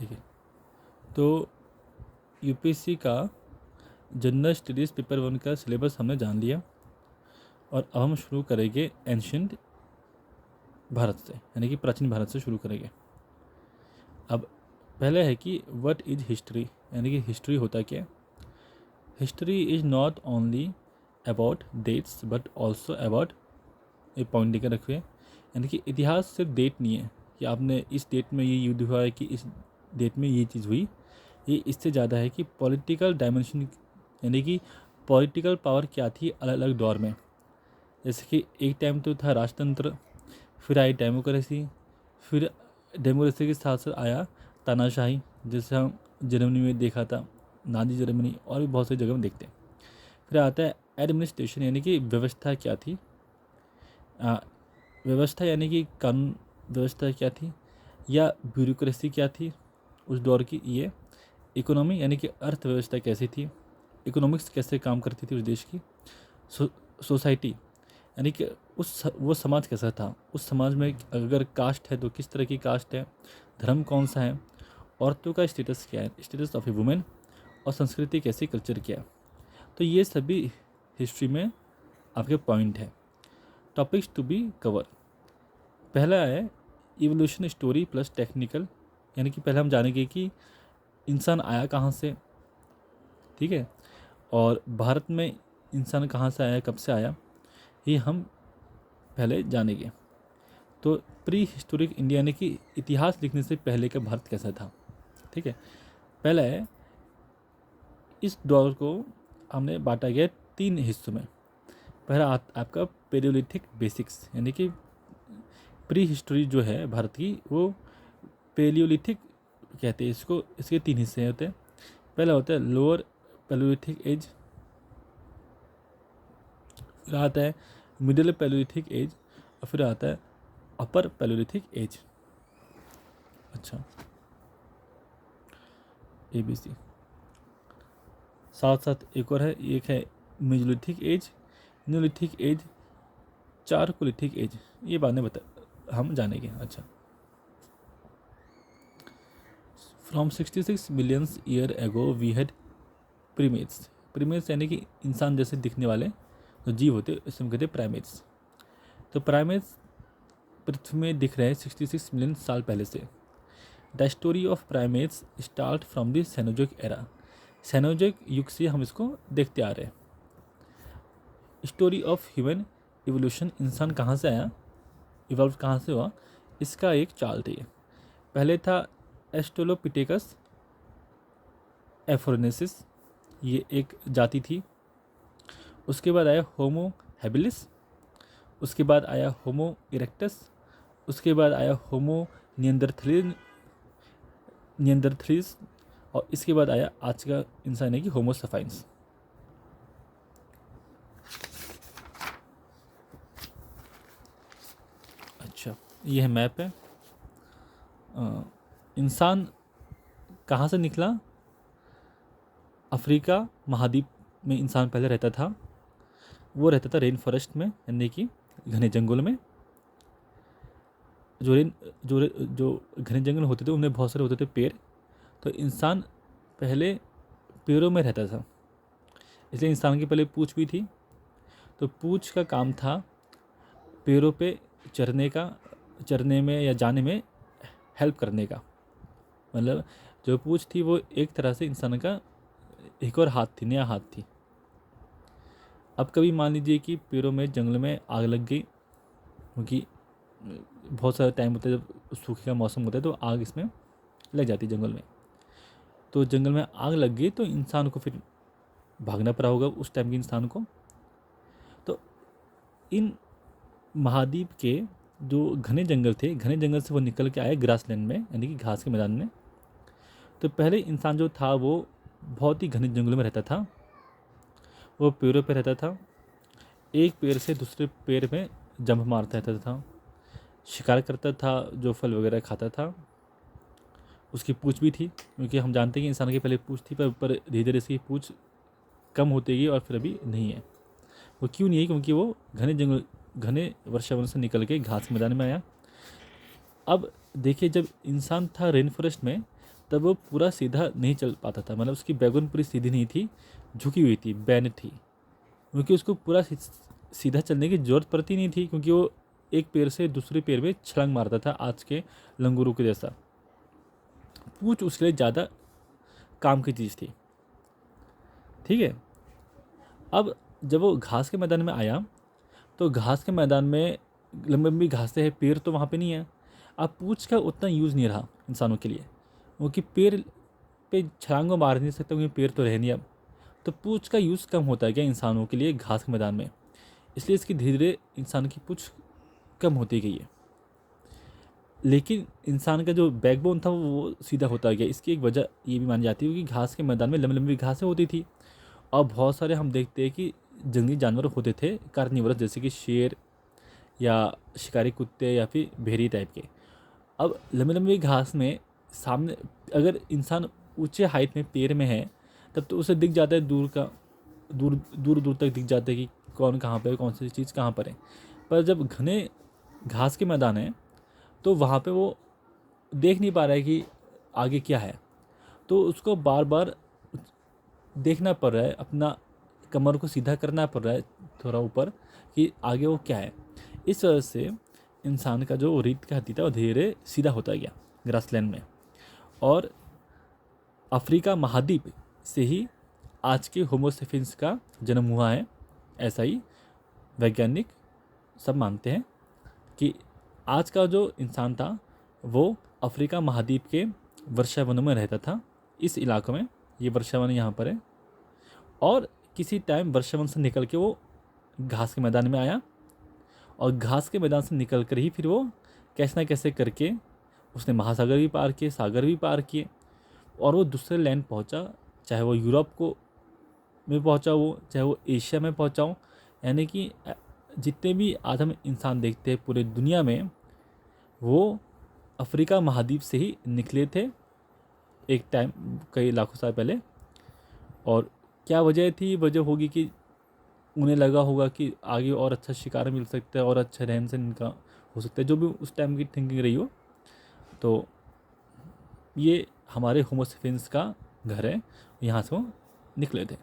देखिए, तो यूपीएससी का जनरल स्टडीज़ पेपर 1 का सिलेबस हमने जान लिया और अब हम शुरू करेंगे एंशियंट भारत से, यानी कि प्राचीन भारत से शुरू करेंगे। अब पहले है कि व्हाट इज हिस्ट्री, यानी कि हिस्ट्री होता क्या है। History is not only about dates but also about, एक पॉइंट लेकर रखिए, यानी कि इतिहास सिर्फ डेट नहीं है कि आपने इस डेट में ये युद्ध हुआ है कि इस डेट में ये चीज़ हुई। ये इससे ज़्यादा है कि पॉलिटिकल डायमेंशन, यानी कि पॉलिटिकल पावर क्या थी अलग अलग दौर में। जैसे कि एक टाइम तो था राजतंत्र, फिर आई डेमोक्रेसी, फिर डेमोक्रेसी के साथ साथ आया तानाशाही, जैसे हम जर्मनी में देखा था, नाजी जर्मनी, और भी बहुत सी जगह में देखते हैं। फिर आता है एडमिनिस्ट्रेशन, यानी कि व्यवस्था क्या थी, व्यवस्था यानी कि कानून व्यवस्था क्या थी, या ब्यूरोक्रेसी क्या थी उस दौर की। ये इकोनॉमी यानी कि अर्थव्यवस्था कैसी थी, इकोनॉमिक्स कैसे काम करती थी उस देश की। सोसाइटी यानी कि वो समाज कैसा था, उस समाज में अगर कास्ट है तो किस तरह की कास्ट है, धर्म कौन सा है, औरतों का स्टेटस क्या है, स्टेटस ऑफ ए वुमेन, और संस्कृति कैसी, कल्चर क्या है। तो ये सभी हिस्ट्री में आपके पॉइंट है, टॉपिक्स टू बी कवर। पहला है इवोल्यूशन स्टोरी प्लस टेक्निकल, यानी कि पहले हम जानेंगे कि इंसान आया कहाँ से, ठीक है, और भारत में इंसान कहाँ से आया, कब से आया, ये हम पहले जानेंगे। तो प्री हिस्टोरिक इंडिया यानी कि इतिहास लिखने से पहले का भारत कैसा था, ठीक है। पहला है, इस दौर को हमने बांटा गया 3 हिस्सों में। पहला आपका पेरियोलिथिक बेसिक्स, यानी कि प्री हिस्टोरी जो है भारत की वो पेलियोलिथिक कहते हैं इसको। इसके 3 हिस्से होते हैं। पहला होता है लोअर पेलियोलिथिक एज, फिर आता है मिडिल पेलियोलिथिक एज, और फिर आता है अपर पेलियोलिथिक एज। अच्छा, ABC। साथ साथ एक और है, एक है Mesolithic age, Neolithic age, Chalcolithic age. ये बाद में हम जानेंगे। अच्छा, from 66 millions year ago we had primates. Primates यानी कि इंसान जैसे दिखने वाले जो जीव होते हैं इसमें कहते हैं प्राइमेट्स। तो प्राइमेट्स पृथ्वी में दिख रहे हैं 66 मिलियन साल पहले से। The story of primates start from the Cenozoic era. Cenozoic युग से हम इसको देखते आ रहे हैं। स्टोरी ऑफ ह्यूमन इवोल्यूशन, इंसान कहाँ से आया, इवॉल्व कहाँ से हुआ, इसका एक चार्ट है। पहले था एस्ट्रोलोपिटेकस एफोरेनेसिस, ये एक जाति थी। उसके बाद आया होमो हैबिलिस, उसके बाद आया होमो इरेक्टस, उसके बाद आया होमो नियंदरथ्रीस, और इसके बाद आया आज का इंसान है कि होमो सफाइंस। अच्छा, ये है मैप है। इंसान कहाँ से निकला, अफ्रीका महाद्वीप में इंसान पहले रहता था। वो रहता था रेन फॉरेस्ट में, यानी कि घने जंगल में। जो घने जंगल होते थे उनमें बहुत सारे होते थे पेड़। तो इंसान पहले पेड़ों में रहता था, इसलिए इंसान की पहले पूँछ भी थी। तो पूँछ का काम था पेड़ों पे चरने में या जाने में हेल्प करने का। मतलब जो पूँछ थी वो एक तरह से इंसान का एक और हाथ थी, नया हाथ थी। अब कभी मान लीजिए कि पेड़ों में जंगल में आग लग गई, क्योंकि बहुत सारा टाइम होता है जब सूखे का मौसम होता है तो आग इसमें लग जाती है जंगल में। तो जंगल में आग लग गई तो इंसान को फिर भागना पड़ा होगा उस टाइम के इंसान को। तो इन महाद्वीप के जो घने जंगल थे, घने जंगल से वो निकल के आए ग्रासलैंड में, यानी कि घास के मैदान में। तो पहले इंसान जो था वो बहुत ही घने जंगलों में रहता था। वो पेड़ों पे रहता था, एक पेड़ से दूसरे पेड़ में जंप मारता रहता था, शिकार करता था, जो फल वगैरह खाता था। उसकी पूँछ भी थी, क्योंकि हम जानते हैं कि इंसान की पहले पूँछ थी, पर धीरे धीरे इसकी पूँछ कम होती गई और फिर अभी नहीं है। वो क्यों नहीं है, क्योंकि वो घने वर्षावन से निकल के घास के मैदान में आया। अब देखिए, जब इंसान था रेन फॉरेस्ट में तब वो पूरा सीधा नहीं चल पाता था, मतलब उसकी बैकबोन पूरी सीधी नहीं थी, झुकी हुई थी, बैंड थी, क्योंकि उसको पूरा सीधा चलने की ज़रूरत पड़ती नहीं थी, क्योंकि वो एक पैर से दूसरे पैर में छलांग मारता था आज के लंगूरों के जैसा। पूंछ उसके लिए ज़्यादा काम की चीज़ थी। ठीक है। अब जब वो घास के मैदान में आया तो घास के मैदान में लंबी लंबी घासें हैं, पेड़ तो वहाँ पे नहीं है। अब पूंछ का उतना यूज़ नहीं रहा इंसानों के लिए, क्योंकि पेड़ पे छलांग मार नहीं सकते, क्योंकि पेड़ तो रहे नहीं अब। तो पूंछ का यूज़ कम होता है क्या इंसानों के लिए घास के मैदान में, इसलिए इसकी धीरे धीरे इंसान की पूंछ कम होती गई है। लेकिन इंसान का जो बैकबोन था वो सीधा होता गया। इसकी एक वजह ये भी मानी जाती है कि घास के मैदान में लंबी लंबी घासें होती थी, और बहुत सारे हम देखते हैं कि जंगली जानवर होते थे कार्निवोरस, जैसे कि शेर या शिकारी कुत्ते या फिर भेड़िए टाइप के। अब लंबी लंबी घास में सामने अगर इंसान ऊंचे हाइट में पेड़ में है, तब तो उसे दिख जाता है दूर का, दूर दूर दूर तक दिख जाता है कि कौन कहाँ पर है, कौन सी चीज़ कहाँ पर है। पर जब घने घास के मैदान है तो वहाँ पे वो देख नहीं पा रहा है कि आगे क्या है, तो उसको बार बार देखना पड़ रहा है, अपना कमर को सीधा करना पड़ रहा है थोड़ा ऊपर कि आगे वो क्या है। इस वजह से इंसान का जो रीढ़ का हड्डी था वो धीरे सीधा होता गया ग्रासलैंड में। और अफ्रीका महाद्वीप से ही आज के होमोसेपियंस का जन्म हुआ है, ऐसा ही वैज्ञानिक सब मानते हैं कि आज का जो इंसान था वो अफ्रीका महाद्वीप के वर्षावनों में रहता था, इस इलाकों में, ये वर्षावन यहाँ पर है। और किसी टाइम वर्षावन से निकल के वो घास के मैदान में आया, और घास के मैदान से निकल कर ही फिर वो कैसे ना कैसे करके उसने महासागर भी पार किए, सागर भी पार किए, और वो दूसरे लैंड पहुँचा, चाहे वो यूरोप को में पहुँचा हो, चाहे वो एशिया में पहुँचा हो। यानी कि जितने भी आज हम इंसान देखते हैं पूरे दुनिया में, वो अफ्रीका महाद्वीप से ही निकले थे एक टाइम, कई लाखों साल पहले। और क्या वजह थी? वजह होगी कि उन्हें लगा होगा कि आगे और अच्छा शिकार मिल सकता है और अच्छा रहन सहन इनका हो सकता है, जो भी उस टाइम की थिंकिंग रही हो। तो ये हमारे होमोसेपियंस का घर है, यहाँ से वो निकले थे।